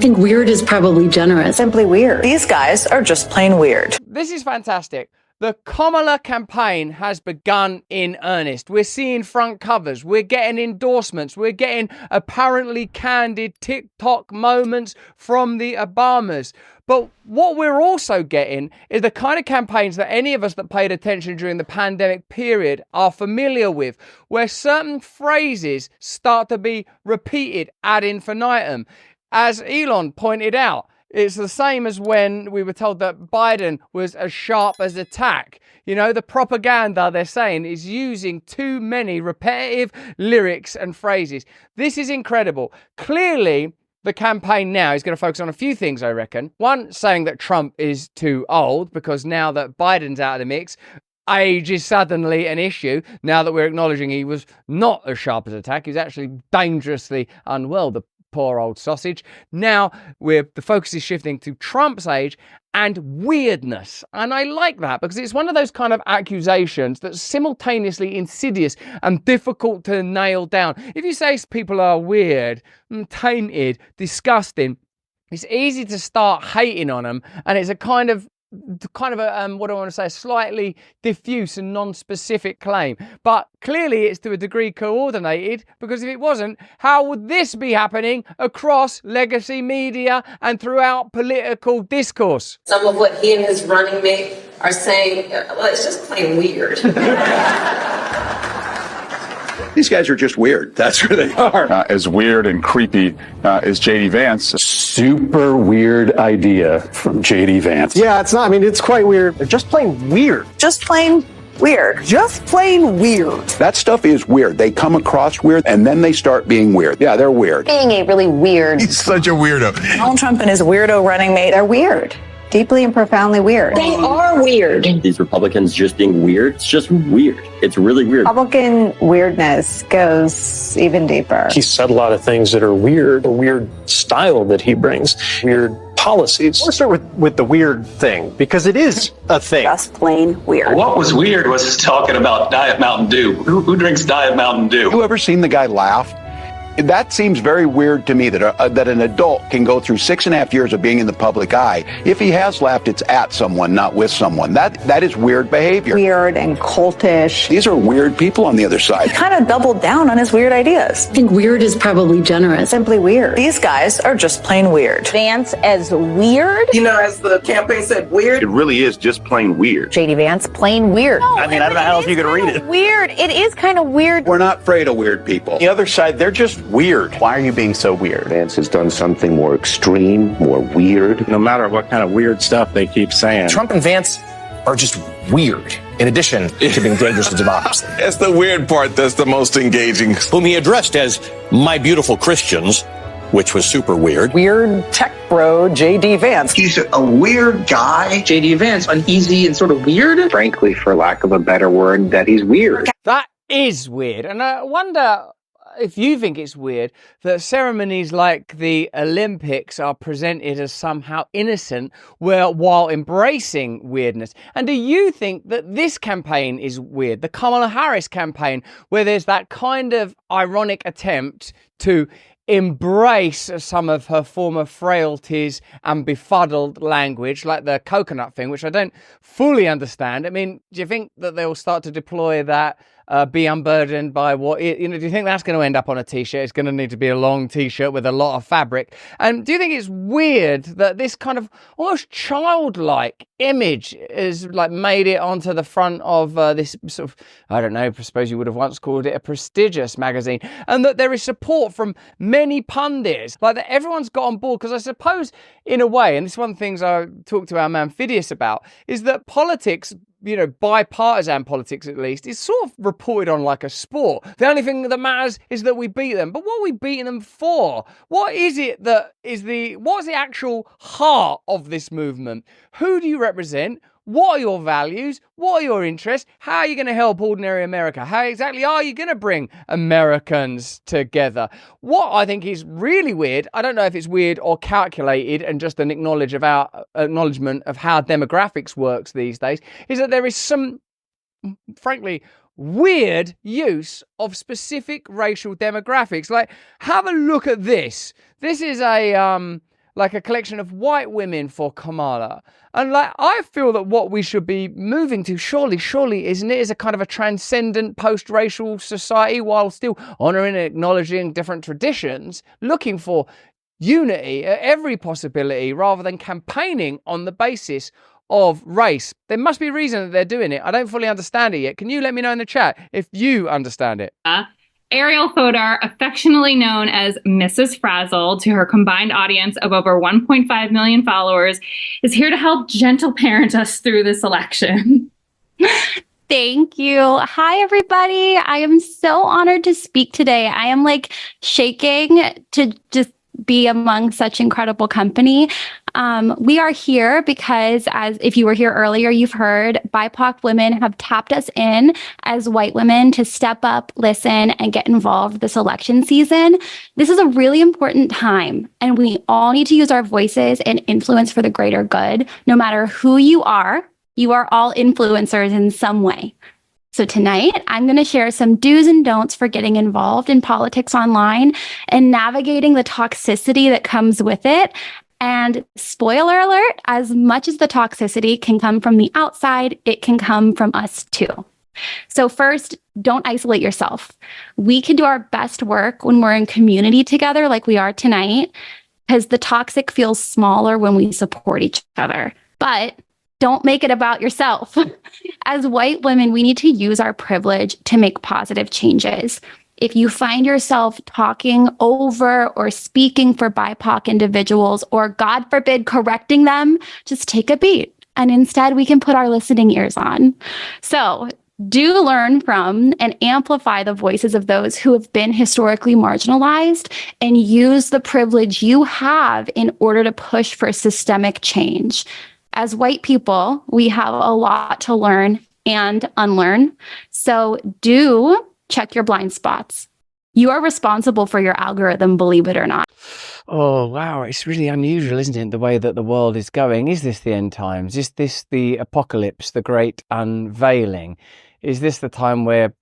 think weird is probably generous. Simply weird. These guys are just plain weird. This is fantastic. The Kamala campaign has begun in earnest. We're seeing front covers. We're getting endorsements. We're getting apparently candid TikTok moments from the Obamas. But what we're also getting is the kind of campaigns that any of us that paid attention during the pandemic period are familiar with, where certain phrases start to be repeated ad infinitum. As Elon pointed out, it's the same as when we were told that Biden was as sharp as a tack. You know, the propaganda, they're saying, is using too many repetitive lyrics and phrases. This is incredible. Clearly, the campaign now is going to focus on a few things, I reckon. One, saying that Trump is too old, because now that Biden's out of the mix, age is suddenly an issue. Now that we're acknowledging he was not as sharp as a tack, he's actually dangerously unwell, the poor old sausage. Now the focus is shifting to Trump's age and weirdness. And I like that because it's one of those kind of accusations that's simultaneously insidious and difficult to nail down. If you say people are weird, tainted, disgusting, it's easy to start hating on them, and it's a kind of what I want to say, a slightly diffuse and non-specific claim. But clearly it's to a degree coordinated, because if it wasn't, how would this be happening across legacy media and throughout political discourse? Some of what he and his running mate are saying, well, it's just plain weird. These guys are just weird. That's where they are. As weird and creepy as J.D. Vance. Super weird idea from J.D. Vance. Yeah, it's not. I mean, it's quite weird. They're just plain weird. Just plain weird. Just plain weird. That stuff is weird. They come across weird, and then they start being weird. Yeah, they're weird. Being a really weird. He's such a weirdo. Donald Trump and his weirdo running mate are weird. Deeply and profoundly weird. They are weird. These Republicans just being weird, it's just weird. It's really weird. Republican weirdness goes even deeper. He said a lot of things that are weird, a weird style that he brings, weird policies. Let's start with the weird thing, because it is a thing. Just plain weird. What was weird was talking about Diet Mountain Dew. Who drinks Diet Mountain Dew? You ever seen the guy laugh? That seems very weird to me, that an adult can go through 6.5 years of being in the public eye. If he has laughed, it's at someone, not with someone. That is weird behavior. Weird and cultish. These are weird people on the other side. He kind of doubled down on his weird ideas. I think weird is probably generous. Simply weird. These guys are just plain weird. Vance as weird. You know, as the campaign said, weird. It really is just plain weird. J.D. Vance, plain weird. No, I mean, I don't know how else you could read it. Weird. It is kind of weird. We're not afraid of weird people. The other side, they're just weird. Why are you being so weird? Vance has done something more extreme, more weird. No matter what kind of weird stuff they keep saying. Trump and Vance are just weird, in addition to being dangerous to democracy. It's the weird part that's the most engaging. Whom he addressed as my beautiful Christians, which was super weird. Weird tech bro, J.D. Vance. He's a weird guy. J.D. Vance, uneasy and sort of weird. Frankly, for lack of a better word, that he's weird. That is weird. And I wonder if you think it's weird that ceremonies like the Olympics are presented as somehow innocent while embracing weirdness. And do you think that this campaign is weird? The Kamala Harris campaign, where there's that kind of ironic attempt to embrace some of her former frailties and befuddled language, like the coconut thing, which I don't fully understand. I mean, do you think that they'll start to deploy that, be unburdened by what, do you think that's going to end up on a t-shirt? It's going to need to be a long t-shirt with a lot of fabric. And do you think it's weird that this kind of almost childlike image is like made it onto the front of this sort of, I don't know, I suppose you would have once called it a prestigious magazine, and that there is support from many pundits, like that everyone's got on board? Because I suppose in a way, and this is one of the things I talked to our man Phidias about, is that politics, bipartisan politics at least, is sort of reported on like a sport. The only thing that matters is that we beat them. But what are we beating them for? What is it that is what's the actual heart of this movement? Who do you represent? What are your values? What are your interests? How are you going to help ordinary America? How exactly are you going to bring Americans together? What I think is really weird, I don't know if it's weird or calculated and just an acknowledgement of how demographics works these days, is that there is some, frankly, weird use of specific racial demographics. Like, have a look at this. This is a like a collection of white women for Kamala. And like, I feel that what we should be moving to, surely, isn't it, is a kind of a transcendent post-racial society while still honouring and acknowledging different traditions, looking for unity at every possibility rather than campaigning on the basis of race. There must be a reason that they're doing it. I don't fully understand it yet. Can you let me know in the chat if you understand it? Ariel Fodor, affectionately known as Mrs. Frazzle to her combined audience of over 1.5 million followers, is here to help gentle parent us through this election. Thank you. Hi, everybody. I am so honored to speak today. I am like shaking to just be among such incredible company. We are here because, as if you were here earlier, you've heard BIPOC women have tapped us in as white women to step up, listen, and get involved this election season. This is a really important time, and we all need to use our voices and influence for the greater good. No matter who you are all influencers in some way. So tonight, I'm going to share some do's and don'ts for getting involved in politics online and navigating the toxicity that comes with it. And spoiler alert, as much as the toxicity can come from the outside, it can come from us too. So first, don't isolate yourself. We can do our best work when we're in community together like we are tonight, because the toxic feels smaller when we support each other. But don't make it about yourself. As white women, we need to use our privilege to make positive changes. If you find yourself talking over or speaking for BIPOC individuals, or God forbid, correcting them, just take a beat. And instead, we can put our listening ears on. So do learn from and amplify the voices of those who have been historically marginalized, and use the privilege you have in order to push for systemic change. As white people, we have a lot to learn and unlearn. So do check your blind spots. You are responsible for your algorithm, believe it or not. Oh, wow. It's really unusual, isn't it, the way that the world is going? Is this the end times? Is this the apocalypse, the great unveiling? Is this the time where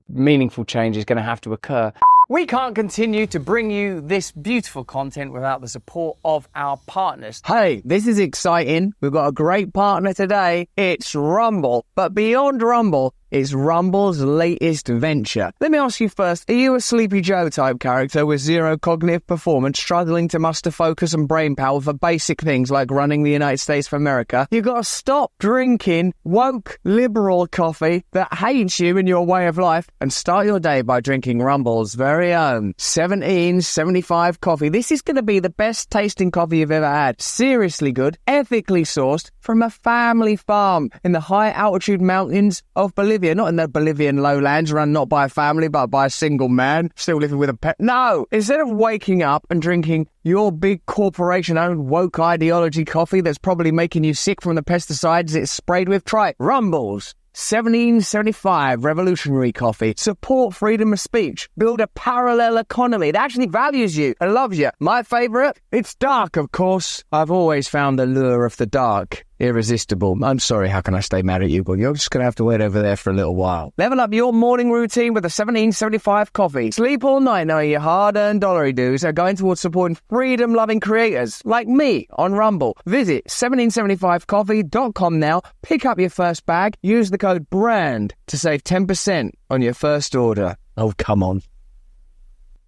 meaningful change is going to have to occur? We can't continue to bring you this beautiful content without the support of our partners. Hey, this is exciting. We've got a great partner today. It's Rumble. But beyond Rumble, it's Rumble's latest venture. Let me ask you first, are you a Sleepy Joe type character with zero cognitive performance, struggling to muster focus and brain power for basic things like running the United States of America? You've got to stop drinking woke liberal coffee that hates you and your way of life and start your day by drinking Rumble's very own 1775 coffee. This is going to be the best tasting coffee you've ever had. Seriously good, ethically sourced from a family farm in the high altitude mountains of Bolivia. Not in the Bolivian lowlands, run not by a family, but by a single man, still living with a pet. No! Instead of waking up and drinking your big corporation-owned woke ideology coffee that's probably making you sick from the pesticides it's sprayed with, try Rumble's 1775 revolutionary coffee. Support freedom of speech. Build a parallel economy that actually values you and loves you. My favourite? It's dark, of course. I've always found the lure of the dark irresistible. I'm sorry, how can I stay mad at you, but you're just going to have to wait over there for a little while. Level up your morning routine with a 1775 coffee. Sleep all night knowing your hard-earned dollary dues are going towards supporting freedom-loving creators like me on Rumble. Visit 1775coffee.com now, pick up your first bag, use the code BRAND to save 10% on your first order. Oh, come on.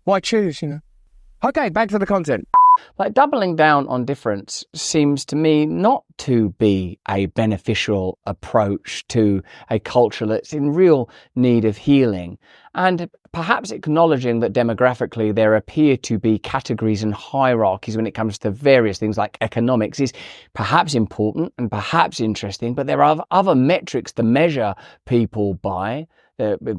Why choose, you know? Okay, back to the content. Like, doubling down on difference seems to me not to be a beneficial approach to a culture that's in real need of healing. And perhaps acknowledging that demographically there appear to be categories and hierarchies when it comes to various things like economics is perhaps important and perhaps interesting, but there are other metrics to measure people by.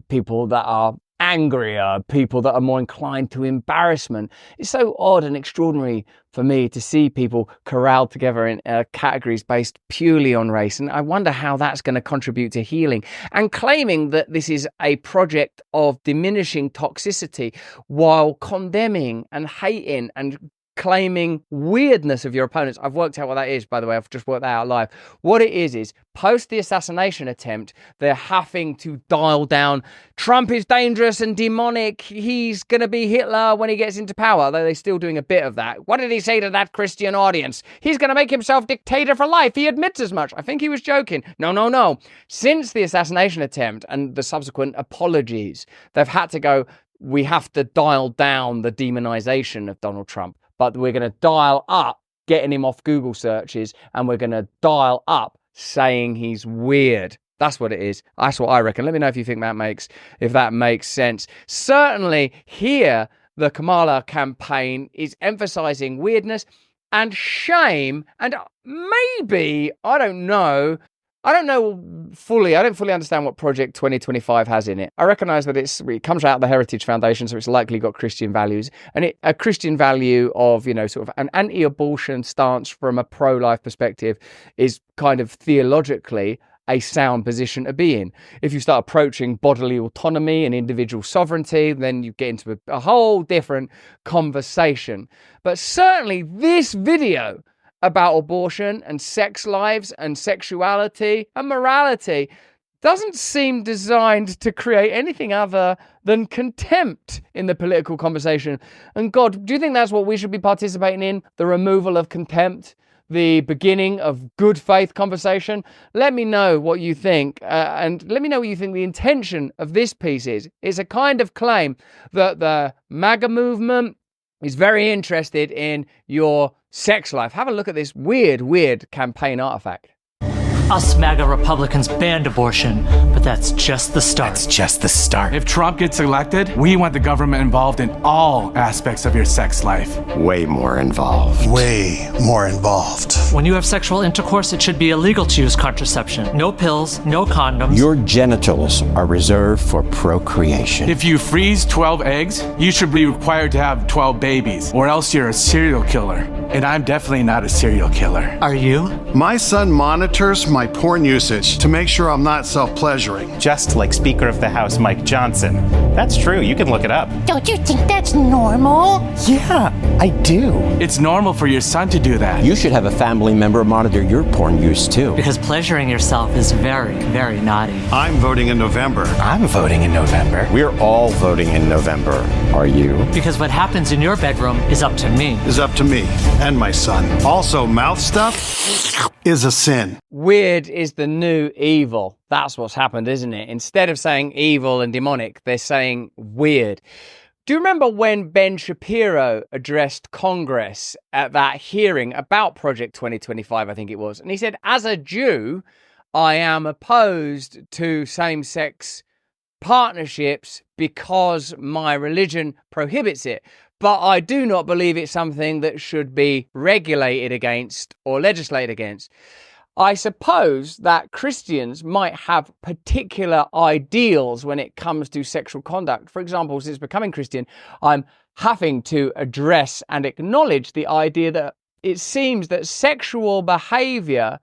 People that are angrier, people that are more inclined to embarrassment. It's so odd and extraordinary for me to see people corralled together in categories based purely on race. And I wonder how that's going to contribute to healing. And claiming that this is a project of diminishing toxicity while condemning and hating and claiming weirdness of your opponents. I've worked out what that is, by the way. I've just worked that out live. What it is post the assassination attempt, they're having to dial down Trump is dangerous and demonic. He's going to be Hitler when he gets into power, though they're still doing a bit of that. What did he say to that Christian audience? He's going to make himself dictator for life. He admits as much. I think he was joking. No. Since the assassination attempt and the subsequent apologies, they've had to go, we have to dial down the demonization of Donald Trump. But we're going to dial up getting him off Google searches, and we're going to dial up saying he's weird. That's what it is. That's what I reckon. Let me know if you think that makes sense. Certainly here, the Kamala campaign is emphasizing weirdness and shame, and maybe, I don't fully understand what Project 2025 has in it. I recognize that it comes out of the Heritage Foundation, so it's likely got Christian values, and a Christian value of, sort of an anti-abortion stance from a pro-life perspective is kind of theologically a sound position to be in. If you start approaching bodily autonomy and individual sovereignty, then you get into a whole different conversation. But certainly this video about abortion and sex lives and sexuality and morality doesn't seem designed to create anything other than contempt in the political conversation. And God, do you think that's what we should be participating in? The removal of contempt? The beginning of good faith conversation? Let me know what you think, and let me know what you think the intention of this piece is. It's a kind of claim that the MAGA movement is very interested in your sex life. Have a look at this weird campaign artifact. Us MAGA Republicans banned abortion, but that's just the start. That's just the start. If Trump gets elected, we want the government involved in all aspects of your sex life. Way more involved. Way more involved. When you have sexual intercourse, it should be illegal to use contraception. No pills, no condoms. Your genitals are reserved for procreation. If you freeze 12 eggs, you should be required to have 12 babies, or else you're a serial killer. And I'm definitely not a serial killer. Are you? My son monitors my porn usage to make sure I'm not self-pleasuring. Just like Speaker of the House Mike Johnson. That's true, you can look it up. Don't you think that's normal? Yeah, I do. It's normal for your son to do that. You should have a family member monitor your porn use too. Because pleasuring yourself is very, very naughty. I'm voting in November. I'm voting in November. We're all voting in November. Are you? Because what happens in your bedroom is up to me. Is up to me and my son. Also, mouth stuff is a sin. Weird is the new evil. That's what's happened, isn't it? Instead of saying evil and demonic, they're saying weird. Do you remember when Ben Shapiro addressed Congress at that hearing about Project 2025, I think it was? And he said, as a Jew, I am opposed to same-sex partnerships because my religion prohibits it. But I do not believe it's something that should be regulated against or legislated against. I suppose that Christians might have particular ideals when it comes to sexual conduct. For example, since becoming Christian, I'm having to address and acknowledge the idea that it seems that sexual behavior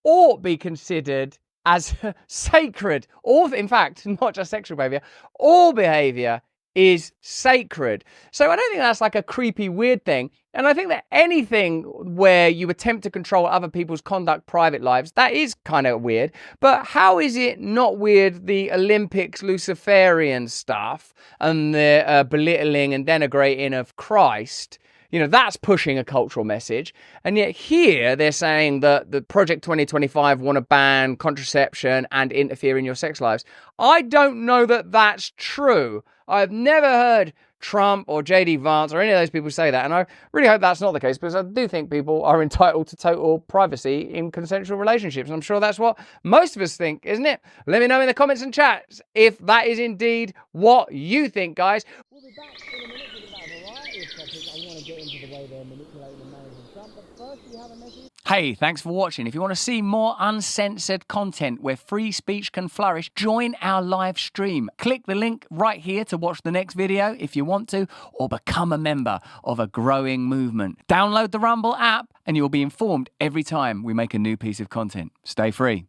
ought be considered as sacred. Or, in fact, not just sexual behavior, all behavior is sacred. So I don't think that's like a creepy, weird thing. And I think that anything where you attempt to control other people's conduct, private lives, that is kind of weird. But how is it not weird, the Olympics Luciferian stuff and the belittling and denigrating of Christ? That's pushing a cultural message. And yet here they're saying that the Project 2025 want to ban contraception and interfere in your sex lives. I don't know that that's true. I've never heard Trump or JD Vance or any of those people say that. And I really hope that's not the case, because I do think people are entitled to total privacy in consensual relationships. And I'm sure that's what most of us think, isn't it? Let me know in the comments and chats if that is indeed what you think, guys. We'll be back in a minute with about a variety of topics. I want to get into the way they're manipulating the marriage of Trump. But first, we have a message. Hey, thanks for watching. If you want to see more uncensored content where free speech can flourish, join our live stream. Click the link right here to watch the next video if you want to, or become a member of a growing movement. Download the Rumble app and you'll be informed every time we make a new piece of content. Stay free.